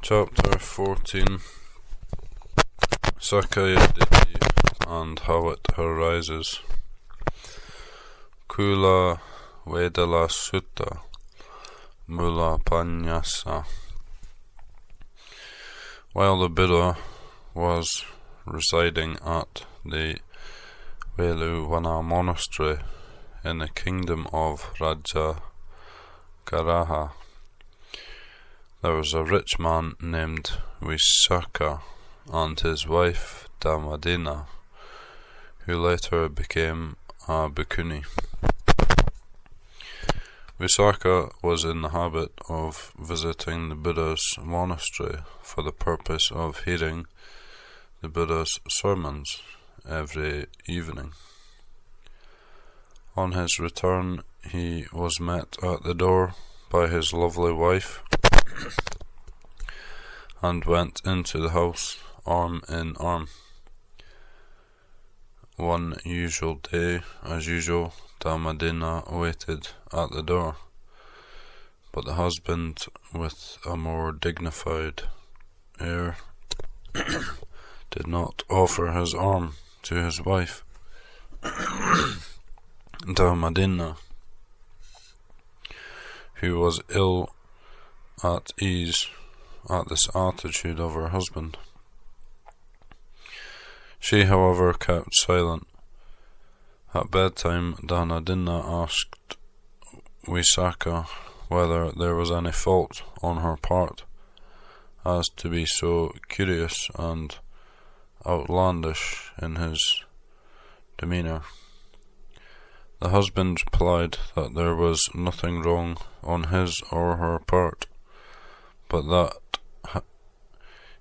Chapter 14 Sayadaw and how it arises. Kula Vedala Sutta Mula Panyasa. While the Buddha was residing at the Veluvana monastery in the kingdom of Raja Garaha, there was a rich man named Visakha and his wife Dhammadina, who later became a bhikkhuni. Visakha was in the habit of visiting the Buddha's monastery for the purpose of hearing the Buddha's sermons every evening. On his return, he was met at the door by his lovely wife and went into the house arm in arm. One usual day, as usual, Dhammadina waited at the door, but the husband, with a more dignified air, did not offer his arm to his wife. Dhammadina, who was ill at ease at this attitude of her husband. She, however, kept silent. At bedtime, Dhammadina asked Visakha whether there was any fault on her part as to be so curious and outlandish in his demeanour. The husband replied that there was nothing wrong on his or her part, but that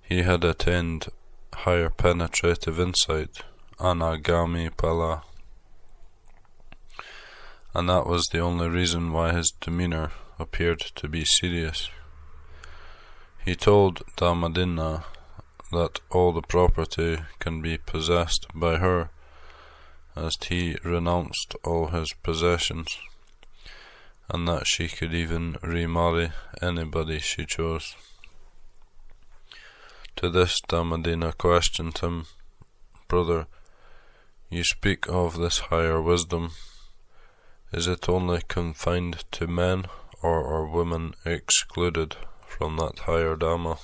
he had attained higher penetrative insight, anagami pala, and that was the only reason why his demeanour appeared to be serious. He told Dhammadina that all the property can be possessed by her, as he renounced all his possessions, and that she could even remarry anybody she chose. To this, Dhammadina questioned him, "Brother, you speak of this higher wisdom. Is it only confined to men, or are women excluded from that higher Dhamma?"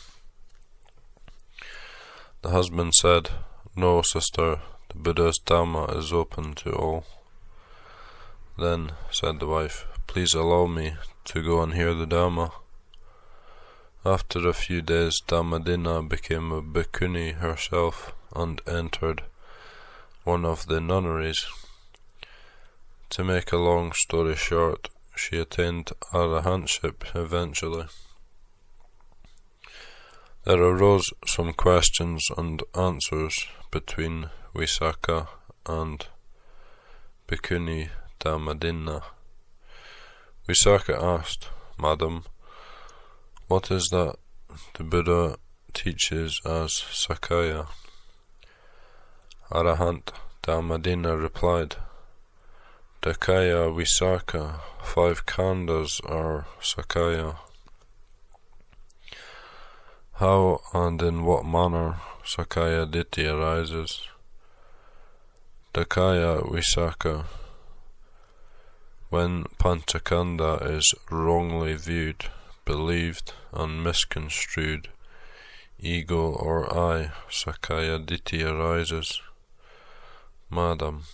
The husband said, "No, sister, the Buddha's Dhamma is open to all." Then said the wife, "Please allow me to go and hear the Dhamma." After a few days, Dhammadina became a bhikkhuni herself and entered one of the nunneries. To make a long story short, she attained arahantship eventually. There arose some questions and answers between Visakha and bhikkhuni Dhammadina. Visakha asked, "Madam, what is that the Buddha teaches as Sakaya?" Arahant Dhammadina replied, "Dakaya Visakha, 5 khandhas are Sakaya." How and in what manner Sakaya Ditti arises? Dakaya Visakha, when Panchakanda is wrongly viewed, believed and misconstrued, ego or I, Sakaya Ditti arises. Madam,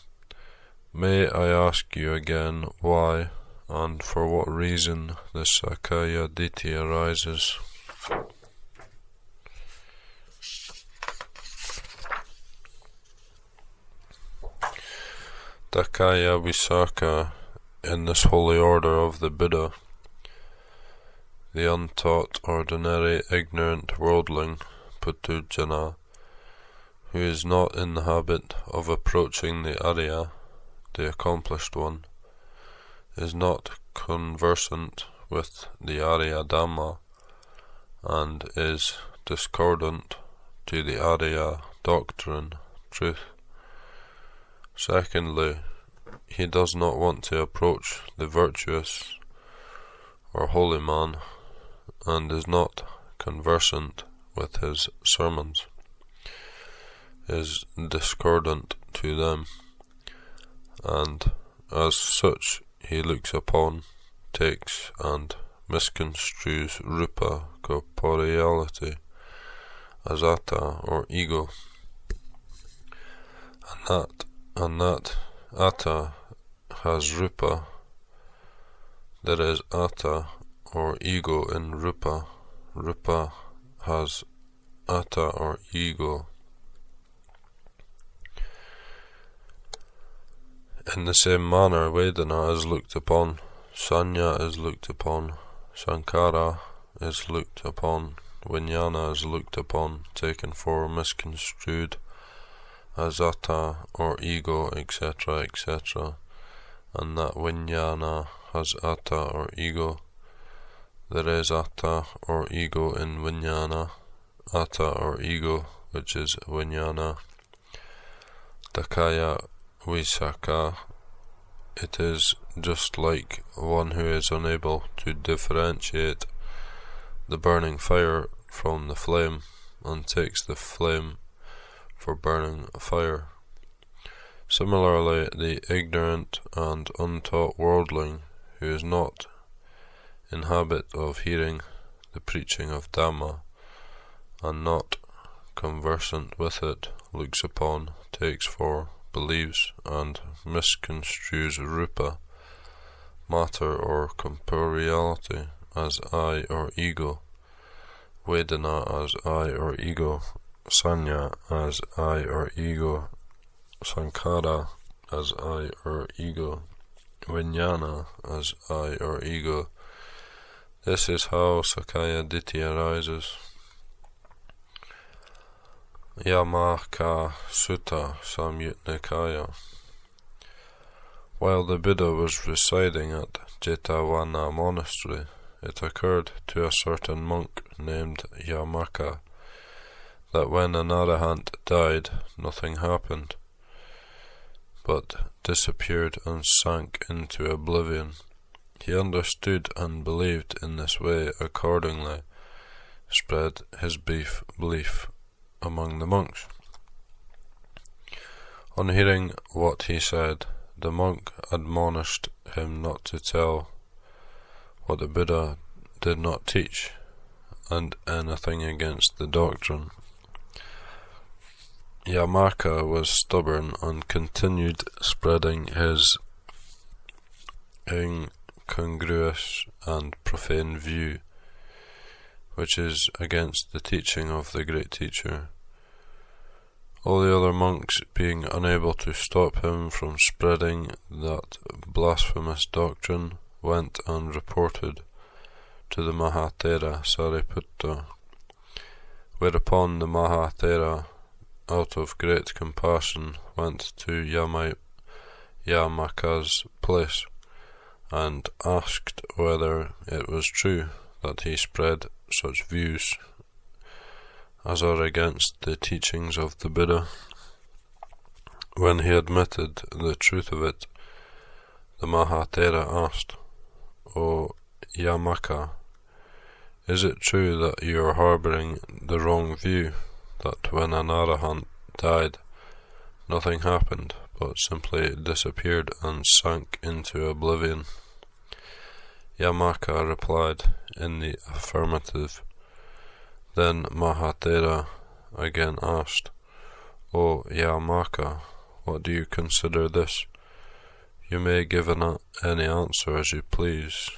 may I ask you again why and for what reason the Sakaya Ditti arises? Dakaya Visakha, in this holy order of the Buddha, the untaught, ordinary, ignorant worldling, Putujana, who is not in the habit of approaching the Arya, the accomplished one, is not conversant with the Arya Dhamma, and is discordant to the Arya doctrine, truth. Secondly, he does not want to approach the virtuous or holy man, and is not conversant with his sermons, is discordant to them, and as such he looks upon, takes, and misconstrues rupa, corporeality, as atta or ego, and that atta has rupa. There is atta or ego in rupa. Rupa has atta or ego. In the same manner, Vedana is looked upon, Sanya is looked upon, Sankara is looked upon, Vijnana is looked upon, taken for, misconstrued as atta or ego, etc., etc., and that Vijnana has atta or ego. There is atta or ego in Vijnana, atta or ego, which is Vijnana. Dakaya Visakha, it is just like one who is unable to differentiate the burning fire from the flame, and takes the flame for burning fire. Similarly, the ignorant and untaught worldling, who is not in habit of hearing the preaching of Dhamma, and not conversant with it, looks upon, takes for, believes, and misconstrues rupa, matter or corporeality, as I or ego, Vedana as I or ego, Sanya as I or ego, Sankara as I or ego, Vijnana as I or ego. This is how Sakaya Ditthi arises. Yamaka Sutta Samyut Nikaya. While the Buddha was residing at Jetavana monastery, it occurred to a certain monk named Yamaka that when an arahant died, nothing happened, but disappeared and sank into oblivion. He understood and believed in this way, accordingly spread his belief among the monks. On hearing what he said, the monk admonished him not to tell what the Buddha did not teach, and anything against the doctrine. Yamaka was stubborn and continued spreading his incongruous and profane view, which is against the teaching of the great teacher. All the other monks, being unable to stop him from spreading that blasphemous doctrine, went and reported to the Maha Thera Sariputta, whereupon the Maha Thera, out of great compassion, went to Yamaka's place and asked whether it was true that he spread such views as are against the teachings of the Buddha. When he admitted the truth of it, the Maha Thera asked, "O Yamaka, is it true that you are harboring the wrong view, that when an arahant died, nothing happened, but simply disappeared and sank into oblivion?" Yamaka replied in the affirmative. Then Maha Thera again asked, "O Yamaka, what do you consider this? You may give any answer as you please.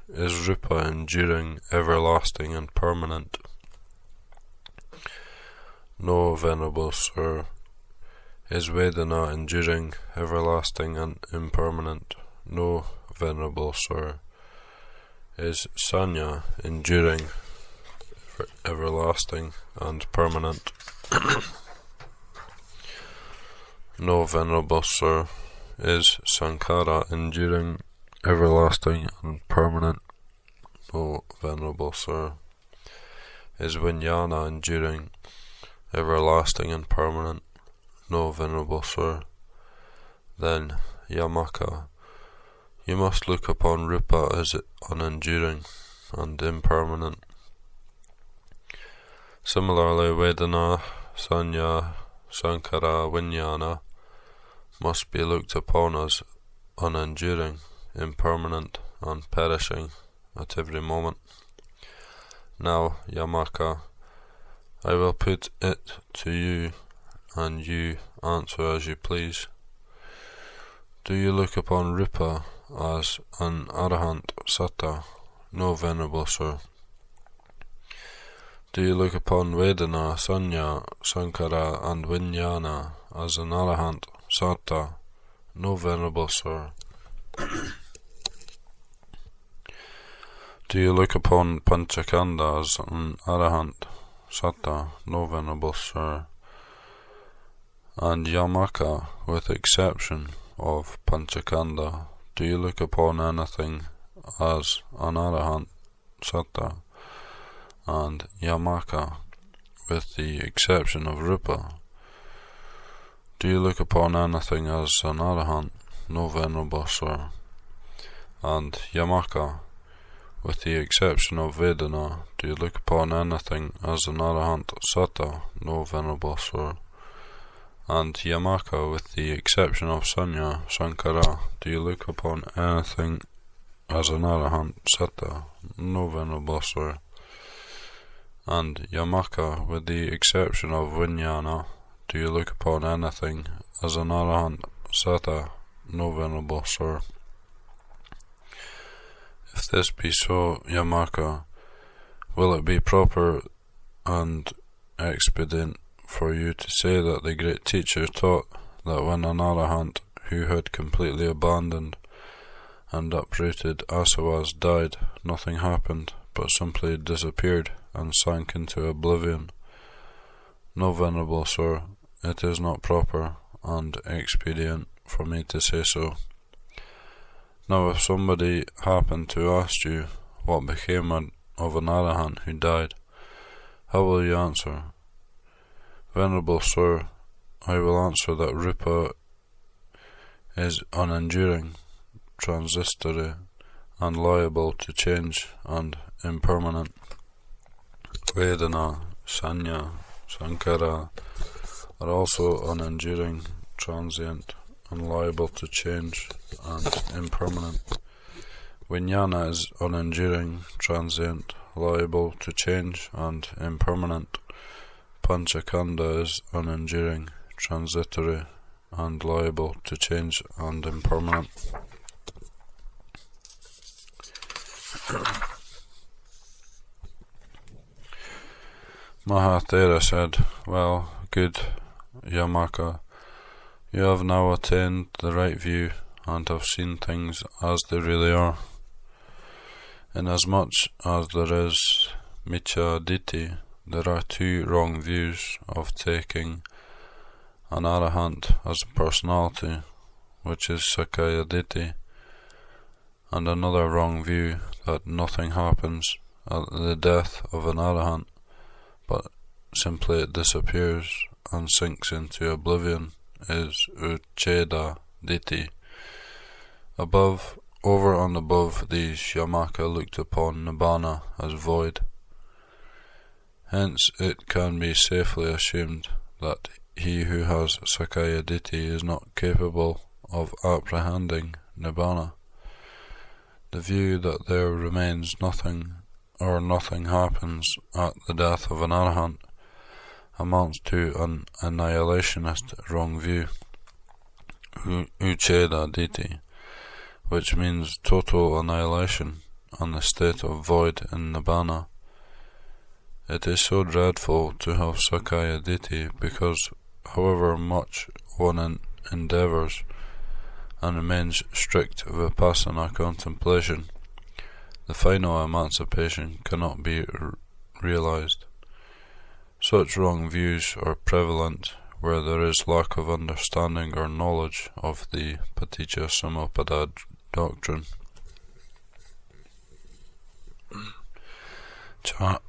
Is rupa enduring, everlasting, and permanent?" "No, Venerable Sir." "Is Vedana enduring, everlasting, and impermanent?" "No, Venerable Sir." "Is Sanya enduring, everlasting, and permanent?" "No, Venerable Sir." "Is Sankara enduring, everlasting, and permanent?" "No, Venerable Sir." "Is Vijnana enduring, everlasting, and permanent?" "No, Venerable Sir." "Then, Yamaka, you must look upon rupa as unenduring and impermanent. Similarly, Vedana, Sanya, Sankara, Vijnana must be looked upon as unenduring, impermanent, and perishing at every moment. Now, Yamaka, I will put it to you, and you answer as you please. Do you look upon Rupa as an Arahant Satta? No, Venerable Sir. Do you look upon Vedana, Sanya, Sankara, and Vijnana as an Arahant Satta? No, Venerable Sir. Do you look upon Panchakanda as an Arahant Satta? No, Venerable Sir. And Yamaka, with exception of Panchakanda, do you look upon anything as an Arahant Satta? And Yamaka, with the exception of Rupa, do you look upon anything as an Arahant? No, Venerable Sir. And Yamaka, with the exception of Vedana, do you look upon anything as an Arahant Satta? No, Venerable Sir. And Yamaka, with the exception of Sanya, Sankara, do you look upon anything as an Arahant Satta? No, Venerable Sir. And Yamaka, with the exception of Vijnana, do you look upon anything as an Arahant Satta? No, Venerable Sir. If this be so, Yamaka, will it be proper and expedient for you to say that the great teacher taught that when an Arahant who had completely abandoned and uprooted asavas died, nothing happened, but simply disappeared and sank into oblivion? No, Venerable Sir, it is not proper and expedient for me to say so. Now, if somebody happened to ask you what became of an Arahant who died, how will you answer? Venerable Sir, I will answer that Rupa is unenduring, transitory, and liable to change and impermanent. Vedana, Sanya, Sankara are also unenduring, transient, and liable to change and impermanent. Vijnana is unenduring, transient, liable to change and impermanent. Panchakanda is unenduring, transitory, and liable to change and impermanent. Maha Thera said, Well, good Yamaka, you have now attained the right view and have seen things as they really are. Inasmuch as there is Michya Ditthi, there are two wrong views of taking an Arahant as a personality, which is Sakaya Ditthi, and another wrong view that nothing happens at the death of an Arahant, but simply it disappears and sinks into oblivion, is Ucheda Ditthi. Over and above these, Yamaka looked upon Nibbana as void. Hence it can be safely assumed that he who has Sakaya Ditthi is not capable of apprehending Nibbana. The view that there remains nothing or nothing happens at the death of an Arahant amounts to an annihilationist wrong view, Ucheda Ditthi, which means total annihilation and the state of void in Nibbana. It is so dreadful to have Sakaya Ditthi because however much one endeavours and remains strict Vipassana contemplation, the final emancipation cannot be realized. Such wrong views are prevalent where there is lack of understanding or knowledge of the Paticcasamuppada doctrine. Thera.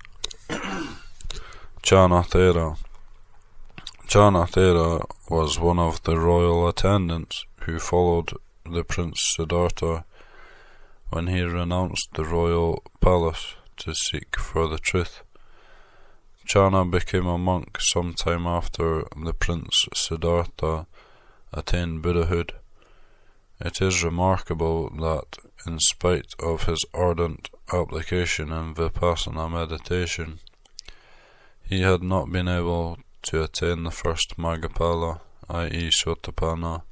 Thera was one of the royal attendants who followed the Prince Siddhartha when he renounced the royal palace to seek for the truth. Chana became a monk sometime after the Prince Siddhartha attained Buddhahood. It is remarkable that, in spite of his ardent application in Vipassana meditation, he had not been able to attain the first Maggapala, i.e. Sotapanna.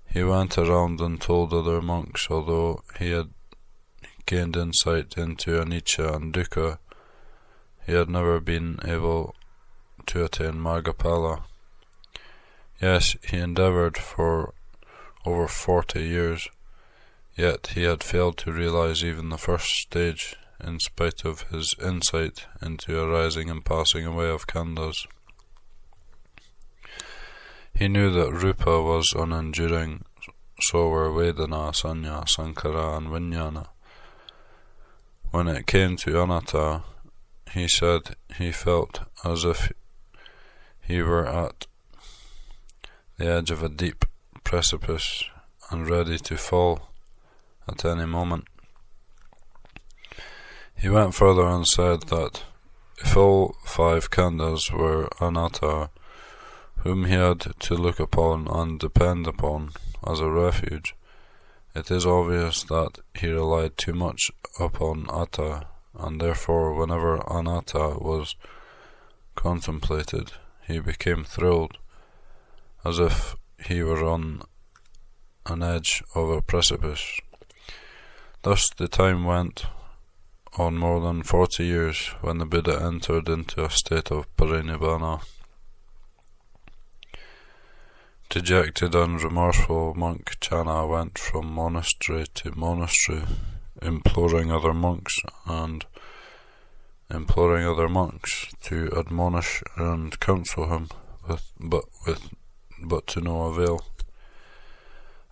He went around and told other monks, although he had gained insight into anicca and dukkha, he had never been able to attain Maggapala. Yes, he endeavoured for over 40 years, yet he had failed to realize even the first stage, in spite of his insight into arising and passing away of khandhas. He knew that Rupa was unenduring, so were Vedana, Sanya, Sankhara and Vijnana. When it came to Anatta, he said he felt as if he were at the edge of a deep precipice and ready to fall at any moment. He went further and said that if all 5 khandhas were anatta, whom he had to look upon and depend upon as a refuge, it is obvious that he relied too much upon atta, and therefore whenever anatta was contemplated, he became thrilled, as if he were on an edge of a precipice. Thus the time went on more than 40 years when the Buddha entered into a state of parinibbana. Dejected and remorseful monk Chana went from monastery to monastery, imploring other monks to admonish and counsel him, but to no avail.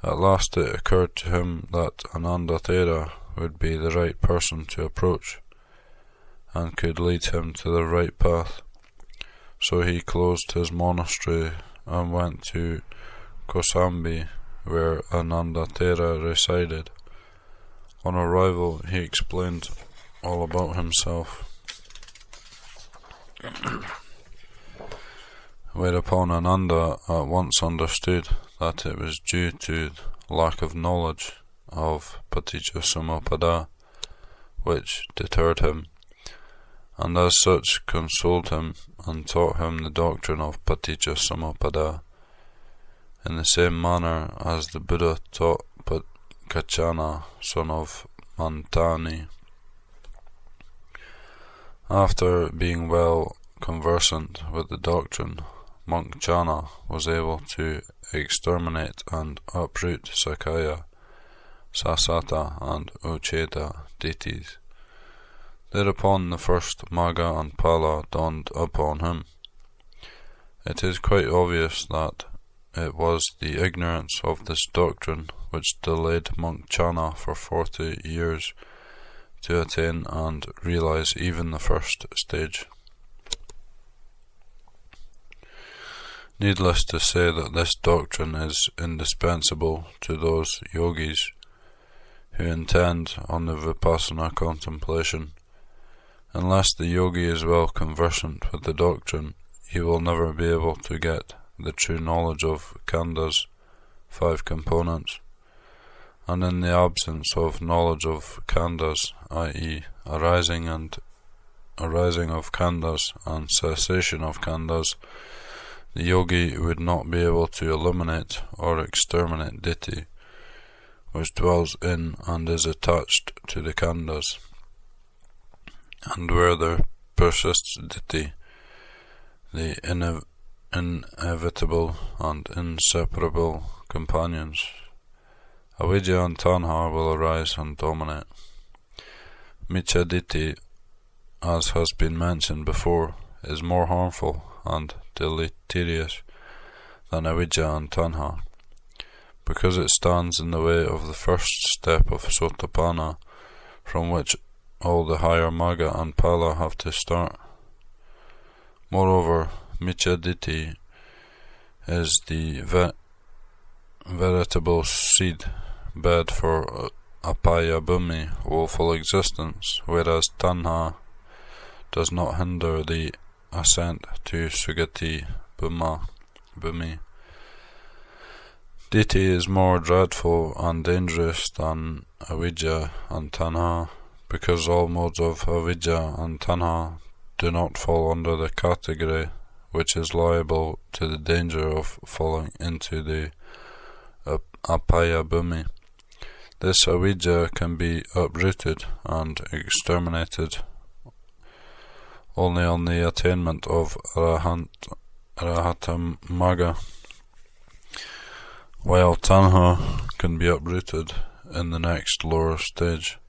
At last it occurred to him that Ananda Thera would be the right person to approach, and could lead him to the right path. So he closed his monastery and went to Kosambi, where Ananda Thera resided. On arrival, he explained all about himself, whereupon Ananda at once understood that it was due to lack of knowledge of Paticcasamuppada which deterred him, and as such consoled him and taught him the doctrine of Paticcasamuppada, in the same manner as the Buddha taught Kachana, son of Mantani. After being well conversant with the doctrine, monk Chana was able to exterminate and uproot Sakaya, Sasata and Ucheta deities. Thereupon the first Magga and Pala dawned upon him. It is quite obvious that it was the ignorance of this doctrine which delayed monk Chana for 40 years to attain and realize even the first stage. Needless to say that this doctrine is indispensable to those yogis who intend on the Vipassana contemplation. Unless the yogi is well conversant with the doctrine, he will never be able to get the true knowledge of khandhas, 5 components, and in the absence of knowledge of khandhas, i.e. arising of khandhas and cessation of khandhas, the yogi would not be able to eliminate or exterminate ditthi, which dwells in and is attached to the khandhas, and where there persists ditthi, the inevitable and inseparable companions. Avidya and tanha will arise and dominate. Miccha ditthi, as has been mentioned before, is more harmful and deleterious than avidya and tanha, because it stands in the way of the first step of sotapanna, from which all the higher magga and pala have to start. Moreover, miccha ditthi is the veritable seed bed for apaya bhumi, woeful existence, whereas tanha does not hinder the ascent to Sugati Bhumi. Ditthi is more dreadful and dangerous than avidya and tanha, because all modes of avidya and tanha do not fall under the category which is liable to the danger of falling into the apaya bhumi. This avidya can be uprooted and exterminated only on the attainment of Rahatamagga, while tanha can be uprooted in the next lower stage.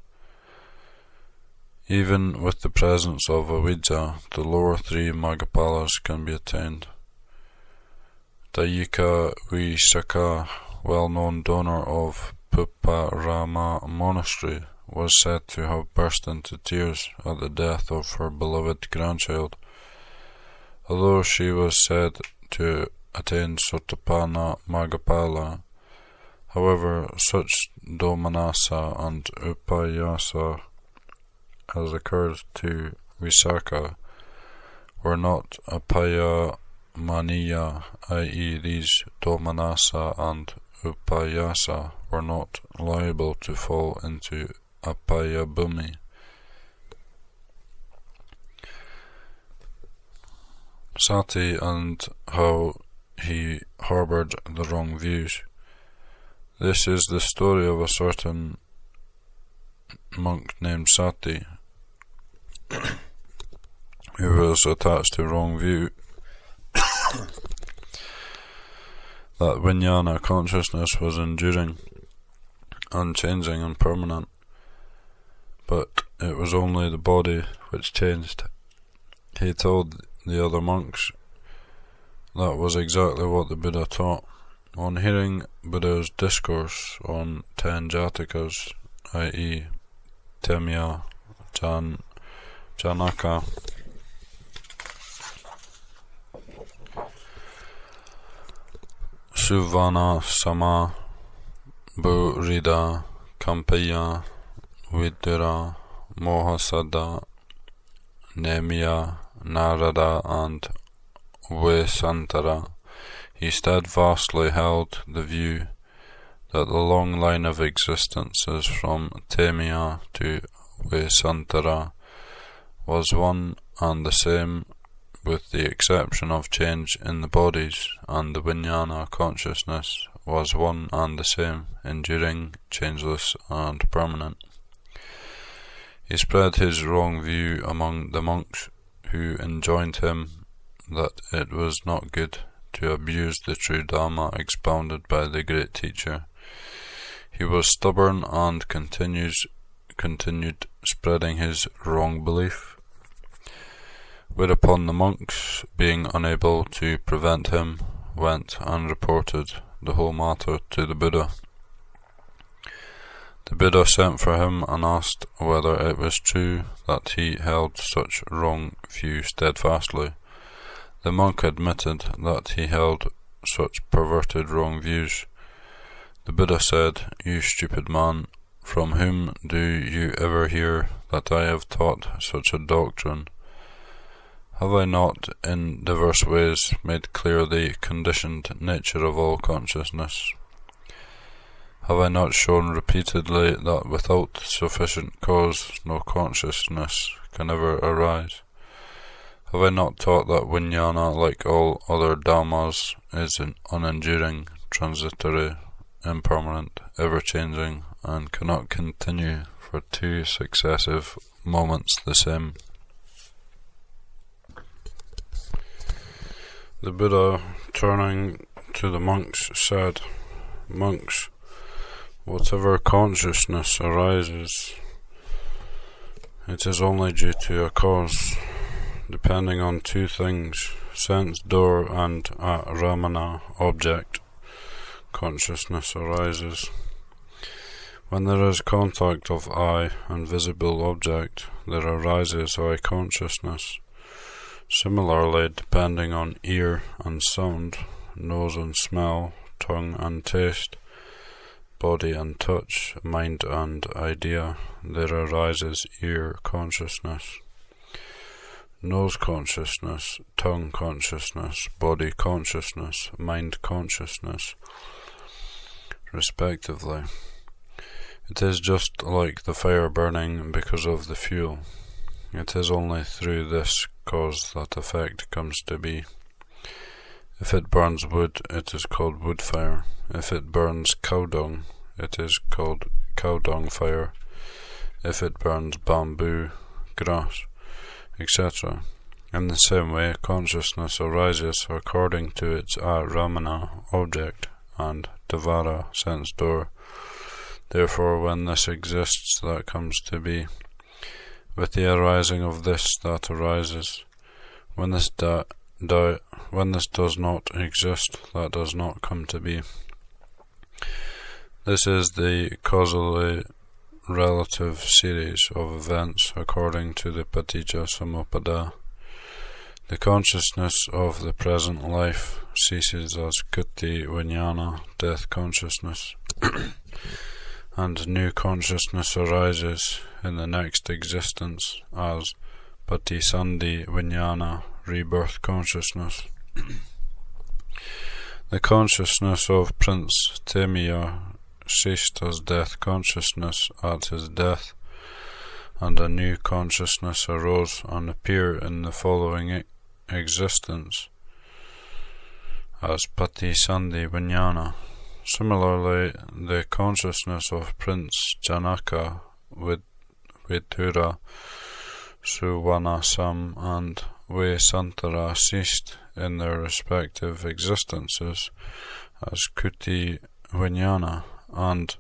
Even with the presence of avidya, the lower three Maggapalas can be attained. Dayika Visakha, well-known donor of Puparama monastery, was said to have burst into tears at the death of her beloved grandchild. Although she was said to attain Sotapanna Maggapala, however, such domanassa and upayasa as occurred to Visakha were not apayamaniya, i.e. these domanassa and upayasa were not liable to fall into apaya bhumi. Sati and how he harboured the wrong views. This is the story of a certain monk named Sati who was attached to wrong view that vijnana consciousness was enduring, unchanging and permanent, but it was only the body which changed. He told the other monks that was exactly what the Buddha taught. On hearing Buddha's discourse on 10 jatakas, i.e. Temya, Janaka, Suvana, Sama, Burida, Kampiya, Vidura, Mohasada, Nemiya, Narada and Vesantara, he steadfastly held the view that the long line of existences from Temya to Vesantara was one and the same, with the exception of change in the bodies, and the vijnana consciousness was one and the same, enduring, changeless and permanent. He spread his wrong view among the monks, who enjoined him that it was not good to abuse the true Dhamma expounded by the great teacher. He was stubborn and continued spreading his wrong belief, whereupon the monks, being unable to prevent him, went and reported the whole matter to the Buddha. The Buddha sent for him and asked whether it was true that he held such wrong view steadfastly. The monk admitted that he held such perverted wrong views. The Buddha said, "You stupid man, from whom do you ever hear that I have taught such a doctrine? Have I not in diverse ways made clear the conditioned nature of all consciousness? Have I not shown repeatedly that without sufficient cause no consciousness can ever arise? Have I not taught that vijnana, like all other dhammas, is unenduring, transitory, impermanent, ever-changing, and cannot continue for 2 successive moments the same?" The Buddha, turning to the monks, said, "Monks, whatever consciousness arises, it is only due to a cause, depending on 2 things, sense door and ramana, object. Consciousness arises. When there is contact of eye and visible object, there arises eye consciousness. Similarly, depending on ear and sound, nose and smell, tongue and taste, body and touch, mind and idea, there arises ear consciousness. nose consciousness, tongue consciousness, body consciousness, mind consciousness, respectively. It is just like the fire burning because of the fuel. It is only through this cause that effect comes to be. If it burns wood, it is called wood fire. If it burns cow dung, it is called cow dung fire. If it burns bamboo, grass, etc. In the same way, consciousness arises according to its Ramana object and Devara sense door. Therefore, when this exists, that comes to be. With the arising of this, that arises. When this does not exist, that does not come to be. This is the causally relative series of events according to the Paticcasamuppada. The consciousness of the present life ceases as Kuti Vijnana, death consciousness, and new consciousness arises in the next existence as Patisandhi Vijnana, rebirth consciousness. The consciousness of Prince Temia ceased as death consciousness at his death, and a new consciousness arose and appeared in the following existence as Patisandhi Vijnana. Similarly, the consciousness of Prince Janaka with Thera, Suvanasam and Vesantara ceased in their respective existences as Kuti Vijnana, and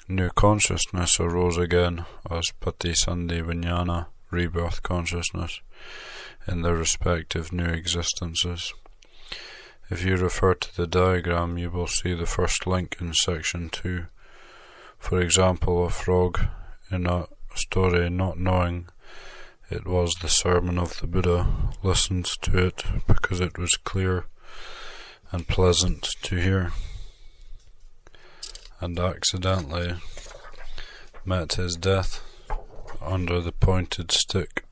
new consciousness arose again as Patisandhi Vijnana, rebirth consciousness, in their respective new existences. If you refer to the diagram, you will see the first link in section 2. For example, a frog in a story, not knowing it was the sermon of the Buddha, listened to it because it was clear and pleasant to hear, and accidentally met his death under the pointed stick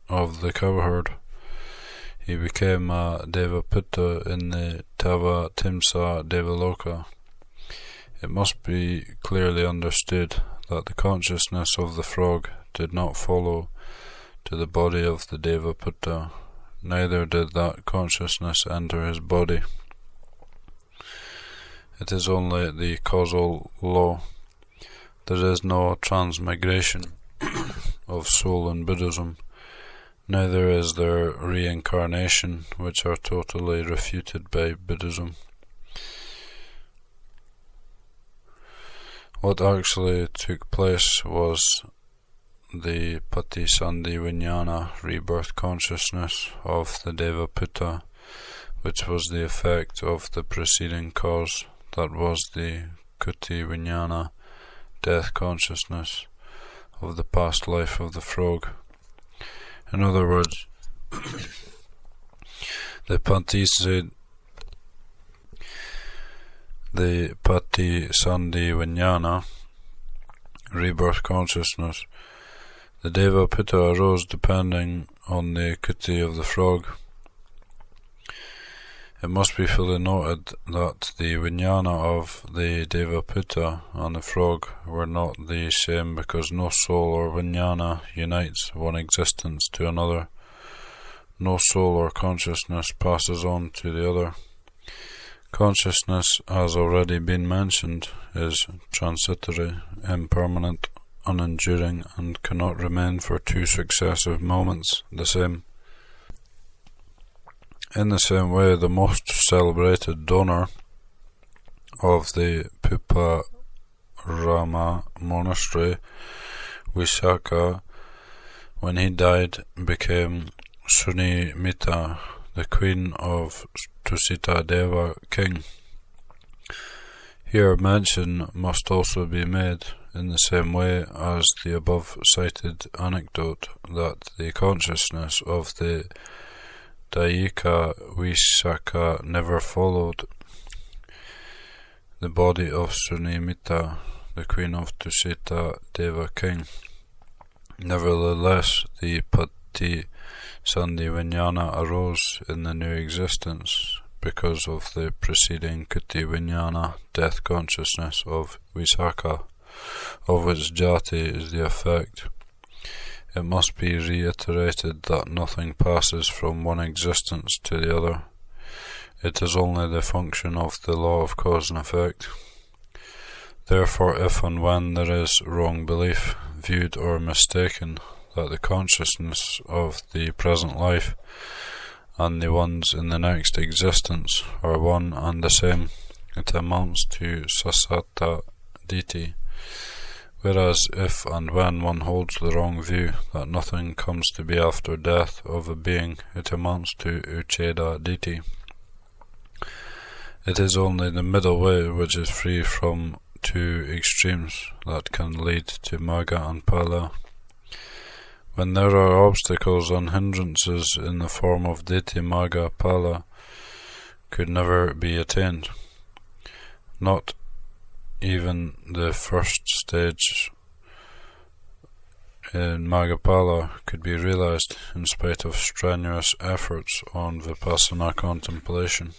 of the cowherd. He became a Devaputta in the Tava Timsa Devaloka. It must be clearly understood that the consciousness of the frog did not follow to the body of the Devaputta, neither did that consciousness enter his body. It is only the causal law. There is no transmigration of soul in Buddhism, neither is there reincarnation, which are totally refuted by Buddhism. What actually took place was the Patisandhi Vijnana, rebirth consciousness of the Devaputta, which was the effect of the preceding cause, that was the Kuti Vijnana, death consciousness of the past life of the frog. In other words, the Patisandhi Vijnana, rebirth consciousness, the Devaputta arose depending on the Kuti of the frog. It must be fully noted that the Vijnana of the Devaputta and the frog were not the same, because no soul or Vijnana unites one existence to another. No soul or consciousness passes on to the other. Consciousness, as already been mentioned, is transitory, impermanent, unenduring, and cannot remain for two successive moments the same. In the same way, the most celebrated donor of the Puparama monastery, Visakha, when he died, became Sunimita, the queen of Tusita Deva king. Here mention must also be made, in the same way as the above cited anecdote, that the consciousness of the Dayika Visakha never followed the body of Sunimita, the queen of Tusita Deva king. Nevertheless, the Sandhi Vijnana arose in the new existence because of the preceding Kuti Vijnana, death consciousness of Visakha, of which Jati is the effect. It must be reiterated that nothing passes from one existence to the other. It is only the function of the law of cause and effect. Therefore, if and when there is wrong belief, viewed or mistaken, that the consciousness of the present life and the ones in the next existence are one and the same, it amounts to Sasata Diti. Whereas if and when one holds the wrong view, that nothing comes to be after death of a being, it amounts to Ucheda Diti. It is only the middle way, which is free from two extremes, that can lead to Magga and Phala. When there are obstacles and hindrances in the form of Diti, Magga, Phala could never be attained. Not even the first stage in Magga-phala could be realized in spite of strenuous efforts on Vipassana contemplation.